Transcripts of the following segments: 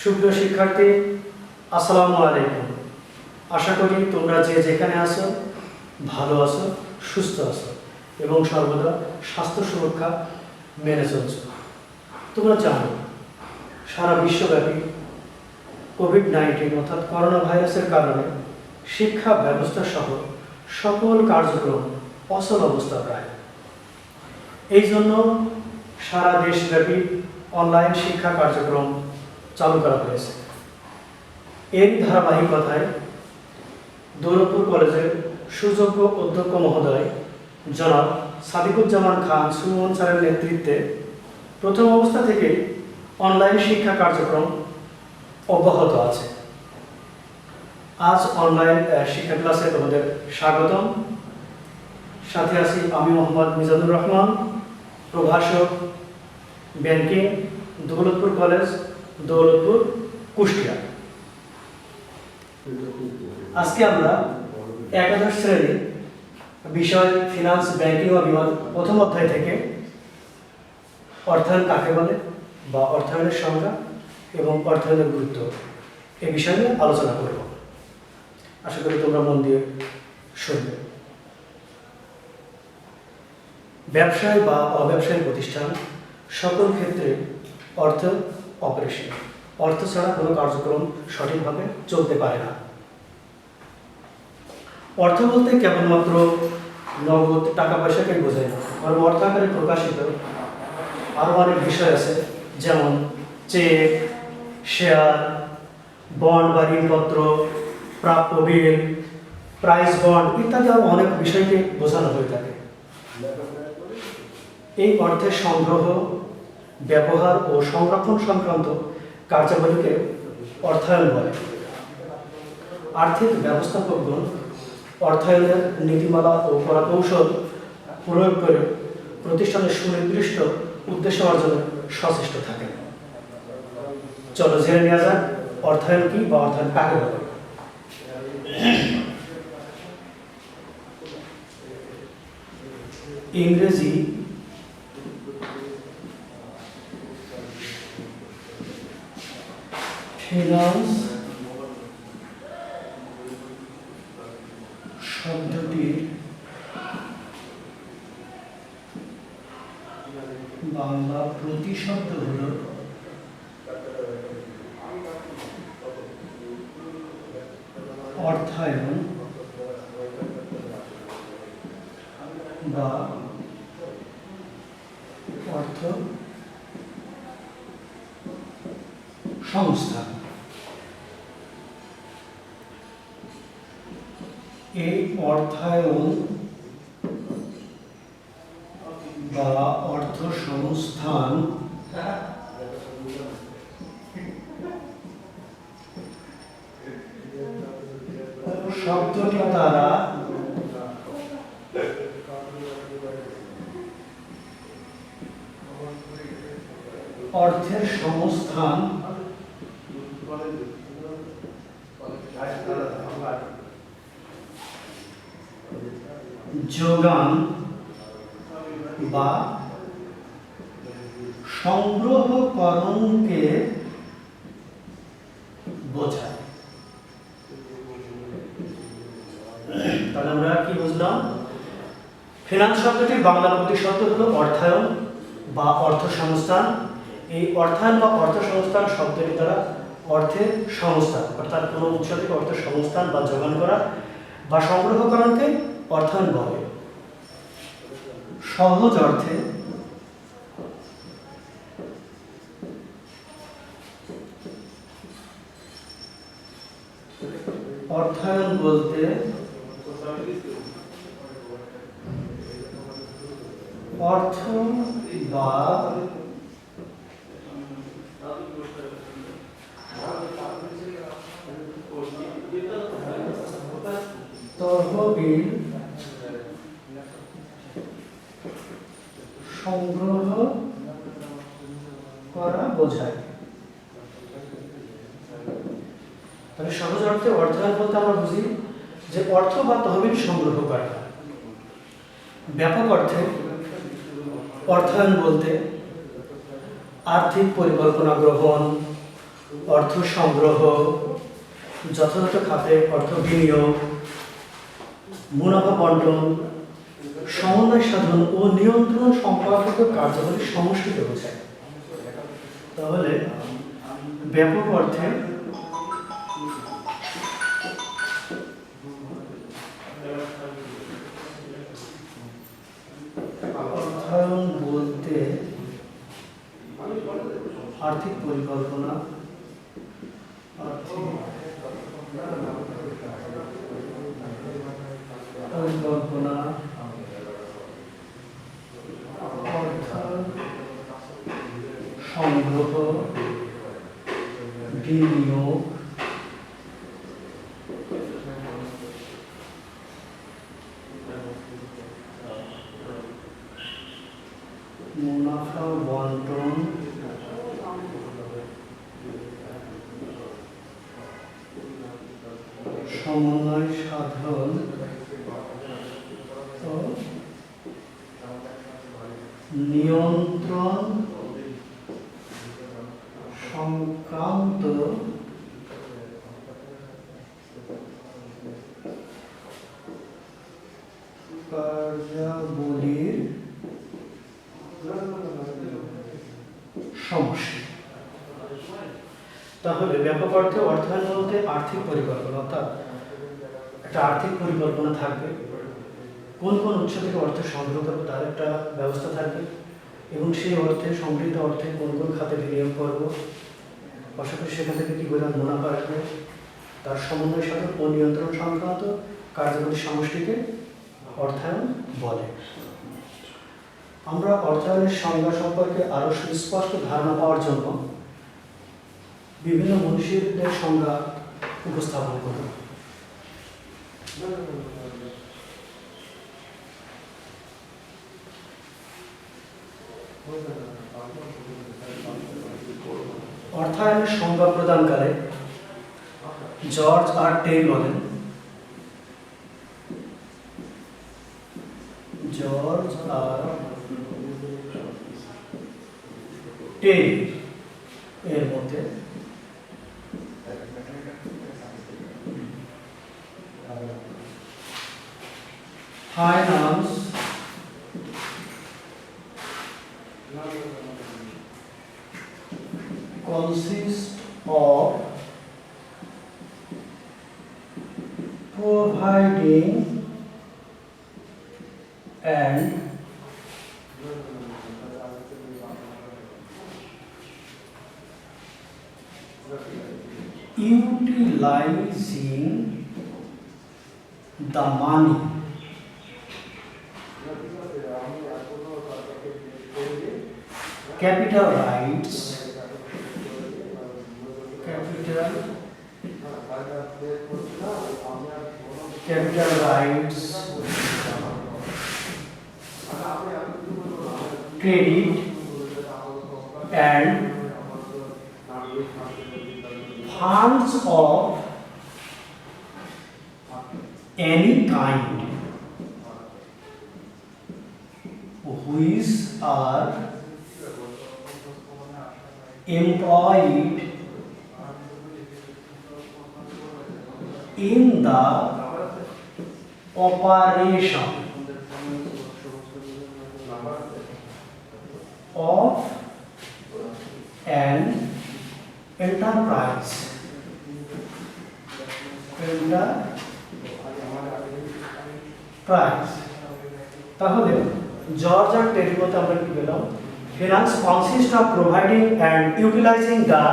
সুপ্রিয় শিক্ষার্থী, আসসালামু আলাইকুম। আশা করি তোমরা যে যেখানে আছো ভালো আছো, সুস্থ আছো এবং সর্বদা স্বাস্থ্য সুরক্ষা মেনে চলছো। তোমরা জানো সারা বিশ্বব্যাপী কোভিড-19 অর্থাৎ করোনা ভাইরাসের কারণে শিক্ষা ব্যবস্থা সহ সকল কার্যক্রম অচল অবস্থা প্রায়। এই জন্য সারা দেশব্যাপী অনলাইন শিক্ষা কার্যক্রম চালু করা হয়েছে। এর ধারাবাহিকতায় দৌলতপুর কলেজের সুযোগ্য অধ্যক্ষ মহোদয় জনাব সাদিকুজ্জামান খান সুমন স্যারের নেতৃত্বে প্রথম অবস্থা থেকে অনলাইন শিক্ষা কার্যক্রম অব্যাহত আছে। আজ অনলাইন শিক্ষা ক্লাসে তোমাদের স্বাগতম। সাথে আছি আমি মোহাম্মদ মিজানুর রহমান, প্রভাষক, ব্যাংকিং, দৌলতপুর কলেজ, দৌলতপুর, কুষ্টিয়া। আজকে আমরা একাদশ শ্রেণীর বিষয় ফিনান্স, ব্যাংকিং ও বিমা প্রথম অধ্যায় থেকে অর্থায়ন কাকে বলে বা অর্থায়নের সংজ্ঞা এবং অর্থায়নের গুরুত্ব এই বিষয় নিয়ে আলোচনা করব। আশা করি তোমরা মন দিয়ে শুনবে। ব্যবসায় বা অব্যবসায়িক প্রতিষ্ঠান সকল ক্ষেত্রে অর্থ অপারেশন, অর্থ ছাড়া কোনো কার্যক্রম সঠিকভাবে চলতে পারে না। অর্থ বলতে কেবলমাত্র নগদ টাকা পয়সাকে বোঝায় না, বরং অর্থ আকারে প্রকাশিত আরও অনেক বিষয় আছে, যেমন চেক, শেয়ার, বন্ড বা ঋণপত্র, প্রাপ্য বিল, প্রাইস বন্ড ইত্যাদি আরও অনেক বিষয়কে বোঝানো হয়ে থাকে। এই অর্থের সংগ্রহ, ব্যবহার ও সংরক্ষণ সংক্রান্ত কার্যাবলীকে অর্থায়ন বলে। আর্থিক ব্যবস্থাপকগণ অর্থায়নের নীতিমালা ও কলাকৌশল প্রয়োগ করে প্রতিষ্ঠানের সুনির্দিষ্ট উদ্দেশ্য অর্জনে সচেষ্ট থাকেন। চলো জেনে নেওয়া যাক অর্থায়ন কি বা অর্থায়ন কাকে বলে। ইংরেজি ফিনান্স শব্দটির বাংলা প্রতিশব্দ হল অর্থায়ন বা অর্থ সংস্থা। এই অর্থায়ন বা অর্থ সংস্থান শব্দটি দ্বারা অর্থের সংস্থান, যোগান বা সংগ্রহকরণকে বোঝায়। তাহলে আমরা কি বুঝলাম? ফিনান্স শব্দটির বাংলা প্রতিশব্দ হলো অর্থায়ন বা অর্থ সংস্থান। এই অর্থায়ন বা অর্থ সংস্থান শব্দটি দ্বারা অর্থের সংস্থান অর্থাৎ কোনো উৎস থেকে অর্থ সংস্থান বা যোগান করা বা সংগ্রহকরণকে অর্থায়ন বলে। সহজ অর্থে অর্থায়ন বলতে অর্থ বা তহবিল সংগ্রহ করা বোঝায়। তাহলে সহজ অর্থে অর্থায়ন বলতে আমরা বুঝি যে অর্থ বা তহবিল সংগ্রহ করা। ব্যাপক অর্থে অর্থায়ন বলতে আর্থিক পরিকল্পনা গ্রহণ, অর্থ সংগ্রহ, যথাযথ খাতে অর্থ বিনিয়োগ, মুনাফা বন্টন, সমন্বয় সাধন ও নিয়ন্ত্রণ সম্পর্কিত কার্যকরী সমষ্টিকে বোঝায়। তাহলে ব্যাপক অর্থে অর্থায়ন বলতে আর্থিক পরিকল্পনা, সংগ্রহ, বিনিয়োগ, মুনাফা বন্টন, সমন্বয় সাধন ও নিয়ন্ত্রণ সংক্রান্ত কার্যাবলীর সমষ্টি। তাহলে ব্যাপক অর্থে অর্থায়ন বলতে আর্থিক পরিকল্পনা, অর্থাৎ একটা আর্থিক পরিকল্পনা থাকবে, কোন কোন উৎস থেকে অর্থ সংগ্রহ করবো তার একটা ব্যবস্থা থাকবে, এবং সেই অর্থে সংগৃহীত অর্থে কোন কোন খাতে বিনিয়োগ করবো, পাশাপাশি সেখান থেকে কী পরিমাণ মুনাফা রাখবে, তার সমন্বয় সাধন ও নিয়ন্ত্রণ সংক্রান্ত কার্যকরী সমষ্টিকে অর্থায়ন বলে। আমরা অর্থায়নের সংজ্ঞা সম্পর্কে আরও সুস্পষ্ট ধারণা পাওয়ার জন্য বিভিন্ন মনীষীদের সংজ্ঞা উপস্থাপন করব। অর্থায়নের সংজ্ঞা প্রদানকালে জর্জ আর টেইল বলেন, জর্জ আর টেইল এর মধ্যে finance consists of providing and utilizing the money capital rights credit and funds of any kind which are employed in the operation of an enterprise. তাহলে জর্জ আর টেইল মতে আমরা কি পেলাম? Finance consists of providing and utilizing the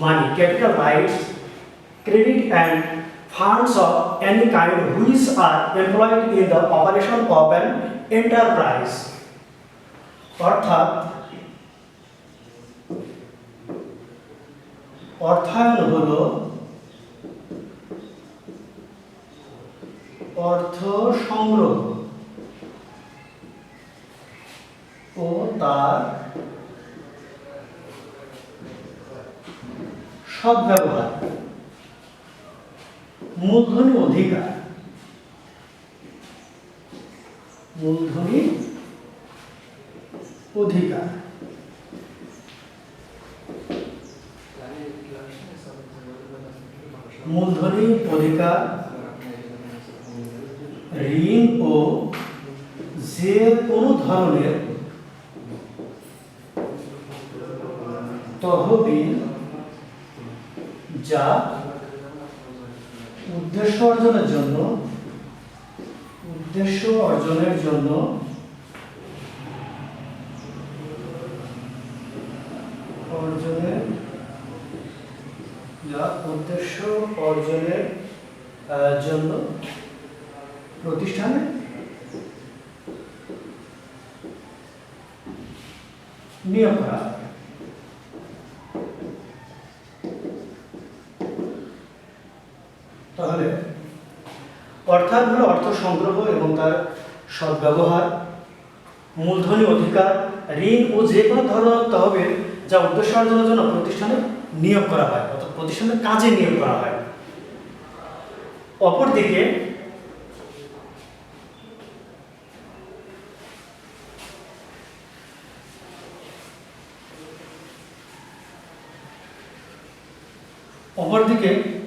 money, capital rights, credit and funds of any kind which are employed in the operation of an enterprise. অর্থাৎ অর্থায়ন হলো অর্থ সংগ্রহ ও তার সদ্ব্যবহার, মূলধনী অধিকার, মূলধনী অধিকার, ঋণ ও যে কোনো ধরনের তহবিল যা উদ্দেশ্য অর্জনের জন্য প্রতিষ্ঠানে নিয়োগ করা হয়। তাহলে অর্থাৎ হলো অর্থ সংগ্রহ এবং তার সদ্ব্যবহার, মূলধনী অধিকার, ঋণ ও যে কোনো ধরনের তহবিল যা উদ্দেশ্য অর্জনের জন্য প্রতিষ্ঠানে নিয়োগ করা হয় অর্থাৎ প্রতিষ্ঠানের কাজে নিয়োগ করা হয়। অপরদিকে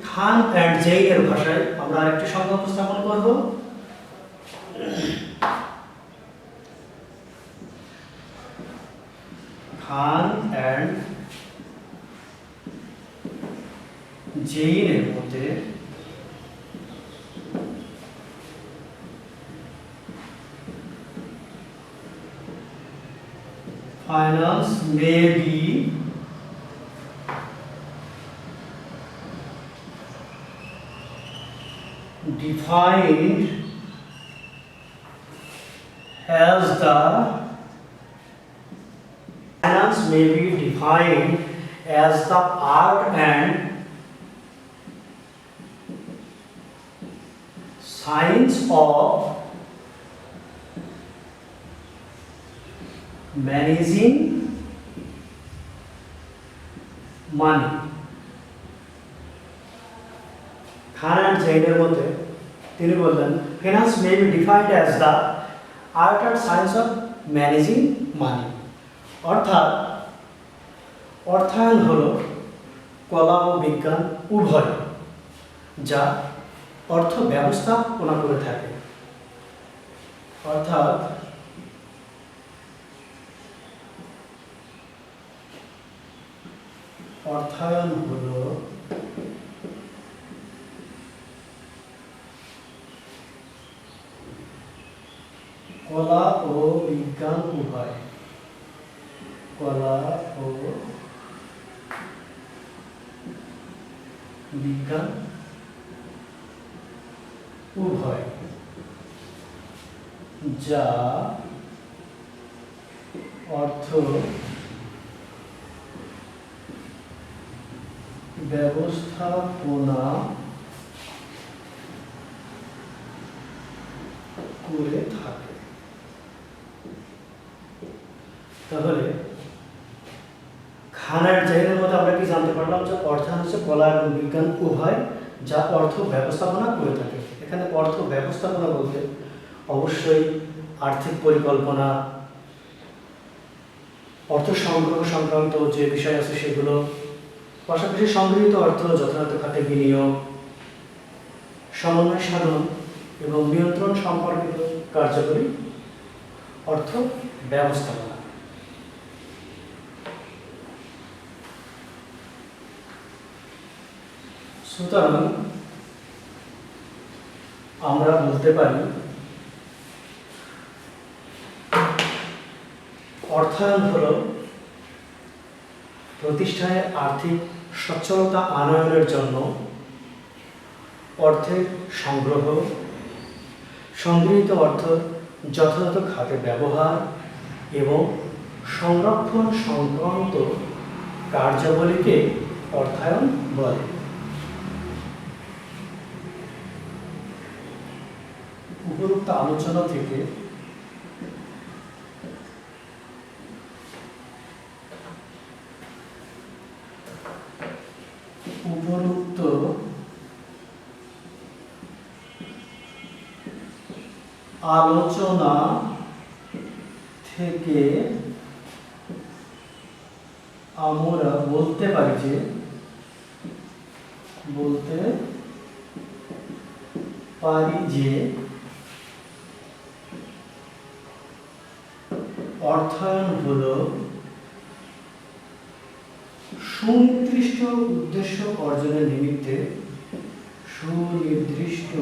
খান অ্যান্ড জেইনের ভাষায় আমরা আরেকটি সংজ্ঞা উপস্থাপন করব। খান অ্যান্ড জেইনের মধ্যে finance may be defined as the art and science of managing money. Khan and জেইনের মধ্যে তিনি বললেন finance may be defined as the art and science of managing money, অর্থাৎ অর্থায়ন হলো কলা ও বিজ্ঞান উভয় যা অর্থ ব্যবস্থাপনা করে থাকে। অর্থাৎ অর্থায়ন হলো কলা ও বিজ্ঞান উভয়, কলা ও বিজ্ঞান উভয় যা অর্থ ব্যবস্থাপনা করে থাকে। তাহলে খান অ্যান্ড জেইনের মধ্যে আমরা কি জানতে পারলাম যে অর্থায়ন হচ্ছে কলা এবং বিজ্ঞান উভয় যা অর্থ ব্যবস্থাপনা করে থাকে। এখানে অর্থ ব্যবস্থাপনা বলতে অবশ্যই আর্থিক পরিকল্পনা, অর্থ সংগ্রহ সংক্রান্ত যে বিষয় আছে সেগুলো, পাশাপাশি সংগৃহীত অর্থ যথাযথ খাতে বিনিয়োগ, সমন্বয় সাধন এবং নিয়ন্ত্রণ সম্পর্কিত কার্যকরী অর্থ ব্যবস্থাপনা। সুতরাং আমরা বলতে পারি অর্থায়ন হল প্রতিষ্ঠানে আর্থিক সচ্ছলতা আনয়নের জন্য অর্থের সংগ্রহ, সংগৃহীত অর্থ যথাযথ খাতে ব্যবহার এবং সংরক্ষণ সংক্রান্ত কার্যাবলীকে অর্থায়ন বলে। উপরোক্ত আলোচনা থেকে আমরা বলতে পারি যে পারি যে অর্থায়ন হলো সুনির্দিষ্ট উদ্দেশ্য অর্জনের নিমিত্তে সুনির্দিষ্ট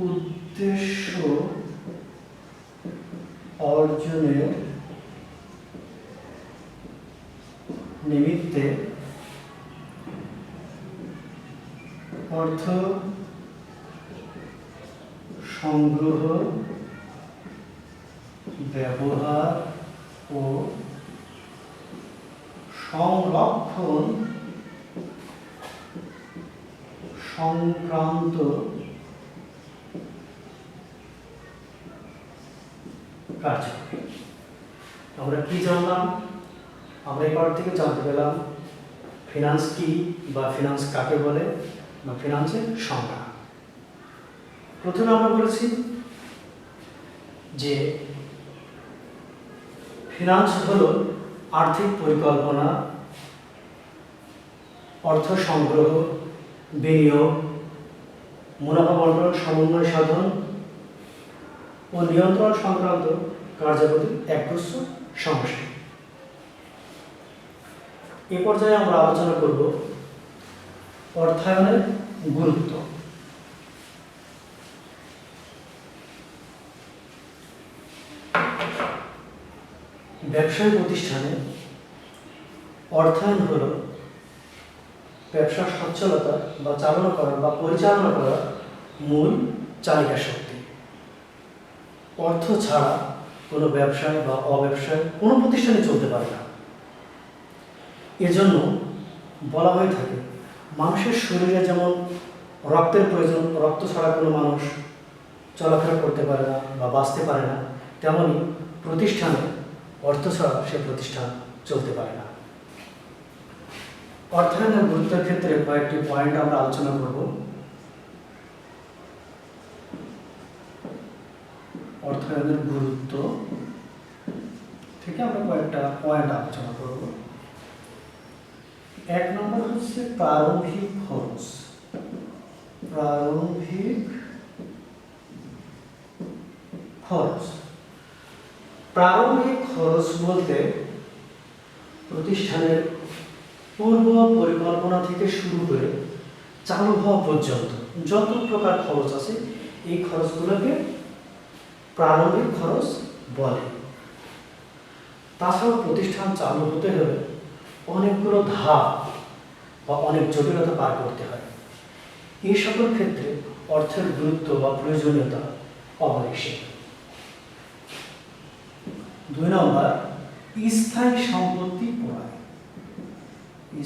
উদ্দেশ্য অর্জনের নিমিত্তে অর্থ সংগ্রহ, ব্যবহার ও সংরক্ষণ সংক্রান্ত কার্য। আমরা কি জানলাম? আমরা এই পাঠ থেকে জানতে পেলাম ফিনান্স কি বা ফিনান্স কাকে বলে বা ফিনান্সের সংজ্ঞা। প্রথমে আমরা বলেছি যে ফিনান্স হলো আর্থিক পরিকল্পনা, অর্থ সংগ্রহ, বিনিয়োগ, মুনাফা বন্টন, সমন্বয় সাধন ও নিয়ন্ত্রণ সংক্রান্ত কার্যপদ্ধতির একগুচ্ছ সমষ্টি। এ পর্যায়ে আমরা আলোচনা করব অর্থায়নের গুরুত্ব। ব্যবসায়ী প্রতিষ্ঠানে অর্থায়ন হল ব্যবসার সচ্ছলতা বা চালনা করা বা পরিচালনা করার মূল চালিকা শক্তি। অর্থ ছাড়া কোনো ব্যবসায় বা অব্যবসায় কোনো প্রতিষ্ঠানে চলতে পারে না। এজন্য বলা হয়ে থাকে মানুষের শরীরে যেমন রক্তের প্রয়োজন, রক্ত ছাড়া কোনো মানুষ চলাফেরা করতে পারে না বা বাঁচতে পারে না, তেমনি প্রতিষ্ঠানে অর্থ ছাড়া সে প্রতিষ্ঠান চলতে পারে না। অর্থায়নের গুরুত্বের ক্ষেত্রে কয়েকটি পয়েন্ট আমরা আলোচনা করব। অর্থায়নের গুরুত্ব থেকে আমরা কয়েকটা পয়েন্ট আলোচনা করব। এক নম্বর হচ্ছে প্রারম্ভিক খরচ। প্রারম্ভিক খরচ প্রারম্ভিক খরচ বলতে প্রতিষ্ঠানের পূর্ব পরিকল্পনা থেকে শুরু করে চালু হওয়া পর্যন্ত যত প্রকার খরচ আছে এই খরচগুলোকে প্রারম্ভিক খরচ বলে। তাছাড়া প্রতিষ্ঠান চালু হতে হলে অনেকগুলো ধাপ বা অনেক জটিলতা পার করতে হয়। এই সকল ক্ষেত্রে অর্থের গুরুত্ব বা প্রয়োজনীয়তা অপরিসীম। 2 নম্বর স্থায়ী সম্পত্তি ক্রয়।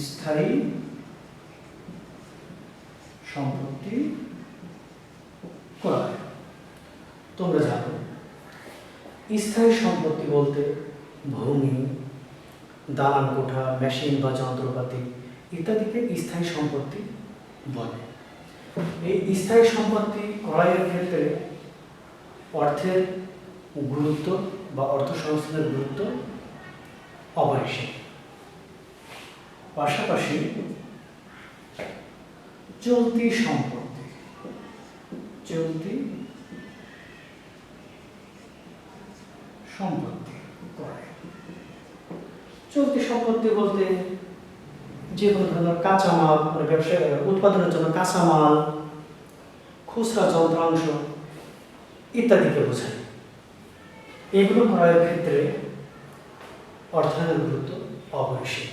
স্থায়ী সম্পত্তি ক্রয়। তোমরা জানো স্থায়ী সম্পত্তি বলতে ভূমি, দালান কোঠা, মেশিন বা যন্ত্রপাতি ইত্যাদিকে স্থায়ী সম্পত্তি বলে। এই স্থায়ী সম্পত্তি ক্রয়ের ক্ষেত্রে অর্থের গুরুত্ব বা অর্থ সংস্থানের গুরুত্ব অপরিসীম। পাশাপাশি চলতি সম্পত্তি, চলতি সম্পত্তি ক্রয়। চলতি সম্পত্তি বলতে যে কোনো ধরনের কাঁচামাল, মানে ব্যবসা উৎপাদনের জন্য কাঁচামাল, খুচরা যন্ত্রাংশ ইত্যাদিকে বোঝায়। এগুলো ক্রয়ের ক্ষেত্রে অর্থায়নের গুরুত্ব অপরিসীম।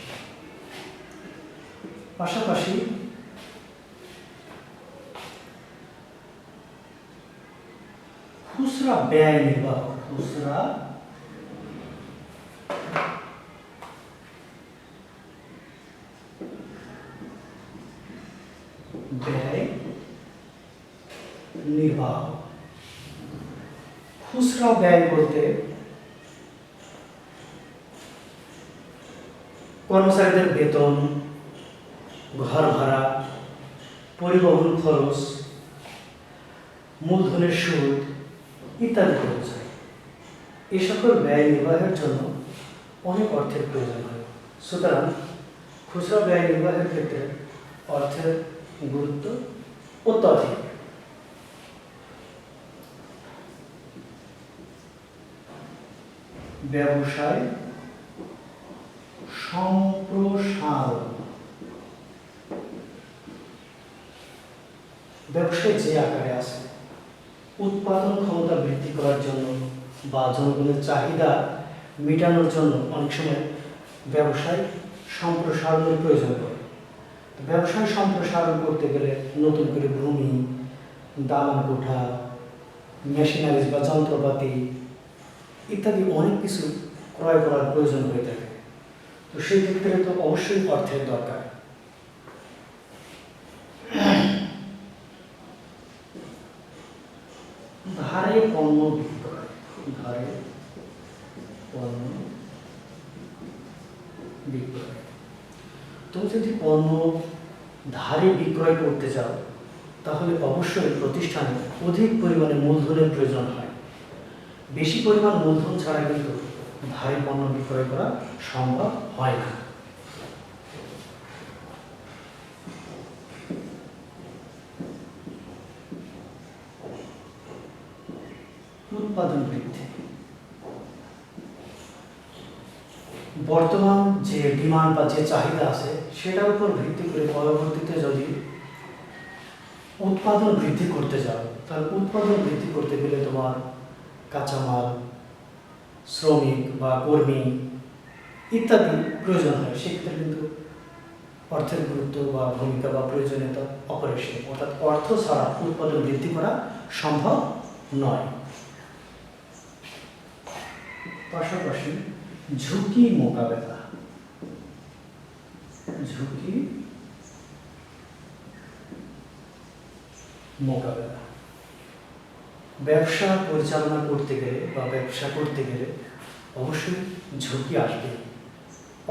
পাশাপাশি খুচরা ব্যয় নির্বাহ, খুচরা ব্যয় নির্বাহ। খুচরা ব্যয় বলতে কর্মচারীদের বেতন, ঘর ভাড়া, পরিবহন খরচ, মূলধনের সুদ ইত্যাদি বোঝায়। এই সকল ব্যয় নির্বাহের জন্য অনেক অর্থের প্রয়োজন হয়। সুতরাং খুচরা ব্যয় নির্বাহের ক্ষেত্রে অর্থের গুরুত্ব অত্যধিক। ব্যবসায় সম্প্রসারণ, ব্যবসায় যে আকারে আছে, উৎপাদন ক্ষমতা বৃদ্ধি করার জন্য বা জনগণের চাহিদা মেটানোর জন্য অনেক সময় ব্যবসায় সম্প্রসারণের প্রয়োজন পড়ে। ব্যবসায় সম্প্রসারণ করতে গেলে নতুন করে ভূমি, দালান কোঠা, মেশিনারিজ বা যন্ত্রপাতি ইত্যাদি অনেক কিছু ক্রয় করার প্রয়োজন হয়ে থাকে। তো সেই ক্ষেত্রে তো অবশ্যই অর্থের দরকার। ধারে পণ্য বিক্রয়, ধারে পণ্য বিক্রয়। তুমি যদি পণ্য ধারে বিক্রয় করতে চাও তাহলে অবশ্যই প্রতিষ্ঠানে অধিক পরিমাণে মূলধনের প্রয়োজন হয়। বেশি পরিমাণ মূলধন ছাড়া কিন্তু ধারে পণ্য বিক্রয় করা সম্ভব হয় না। উৎপাদন বৃদ্ধি, বর্তমান যে ডিমান্ড বা যে চাহিদা আছে সেটার উপর ভিত্তি করে পরবর্তীতে যদি উৎপাদন বৃদ্ধি করতে যাও তাহলে উৎপাদন বৃদ্ধি করতে গেলে তোমার কাঁচামাল, শ্রমিক বা কর্মী ইত্যাদি প্রয়োজন হয়। সেক্ষেত্রে কিন্তু অর্থের গুরুত্ব বা ভূমিকা বা প্রয়োজনীয়তা অপরিসীম, অর্থাৎ অর্থ ছাড়া উৎপাদন বৃদ্ধি করা সম্ভব নয়। পাশাপাশি ঝুঁকি মোকাবেলা, ঝুঁকি মোকাবেলা, ব্যবসা পরিচালনা করতে গেলে বা ব্যবসা করতে গেলে অবশ্যই ঝুঁকি আসবে।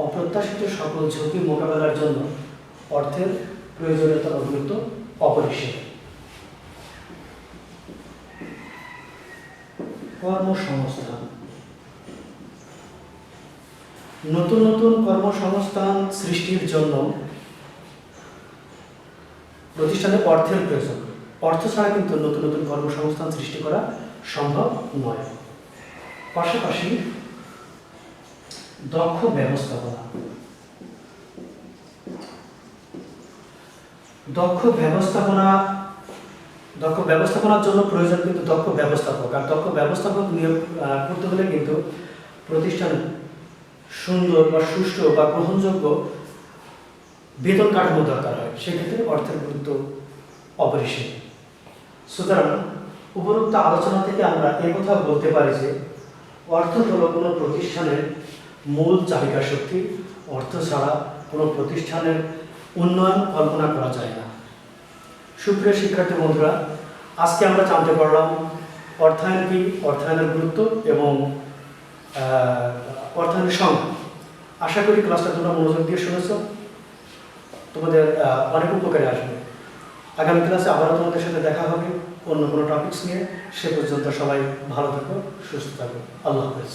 অপ্রত্যাশিত সকল ঝুঁকি মোকাবেলার জন্য অর্থের প্রয়োজনীয়তা ও গুরুত্ব অপরিসীম। কর্মসংস্থান, নতুন নতুন কর্মসংস্থান সৃষ্টির জন্য প্রতিষ্ঠানে অর্থের প্রয়োজন। অর্থ ছাড়া কিন্তু নতুন নতুন কর্মসংস্থান সৃষ্টি করা সম্ভব নয়। পাশাপাশি দক্ষ ব্যবস্থাপনা, দক্ষ ব্যবস্থাপনার জন্য প্রয়োজন কিন্তু দক্ষ ব্যবস্থাপক। আর দক্ষ ব্যবস্থাপক নিয়োগ করতে হলে কিন্তু প্রতিষ্ঠানে সুন্দর বা সুষ্ঠু বা গ্রহণযোগ্য বেতন কাঠামো দরকার হয়। সেক্ষেত্রে অর্থের গুরুত্ব অপরিসীম। সুতরাং উপরোক্ত আলোচনা থেকে আমরা একথা বলতে পারি যে অর্থ হলো কোনো প্রতিষ্ঠানের মূল চালিকা শক্তি। অর্থ ছাড়া কোনো প্রতিষ্ঠানের উন্নয়ন কল্পনা করা যায় না। সুপ্রিয় শিক্ষার্থী বন্ধুরা, আজকে আমরা জানতে পারলাম অর্থায়ন কি, অর্থায়নের গুরুত্ব এবং অর্থায়নের সংজ্ঞা। আশা করি ক্লাসটা তোমরা মনোযোগ দিয়ে শুনেছ, তোমাদের অনেক উপকারে আসবে। আগামী ক্লাসে আবারও তোমাদের সাথে দেখা হবে অন্য কোনো টপিকস নিয়ে। সে পর্যন্ত সবাই ভালো থাকো, সুস্থ থাকো। আল্লাহ হাফেজ।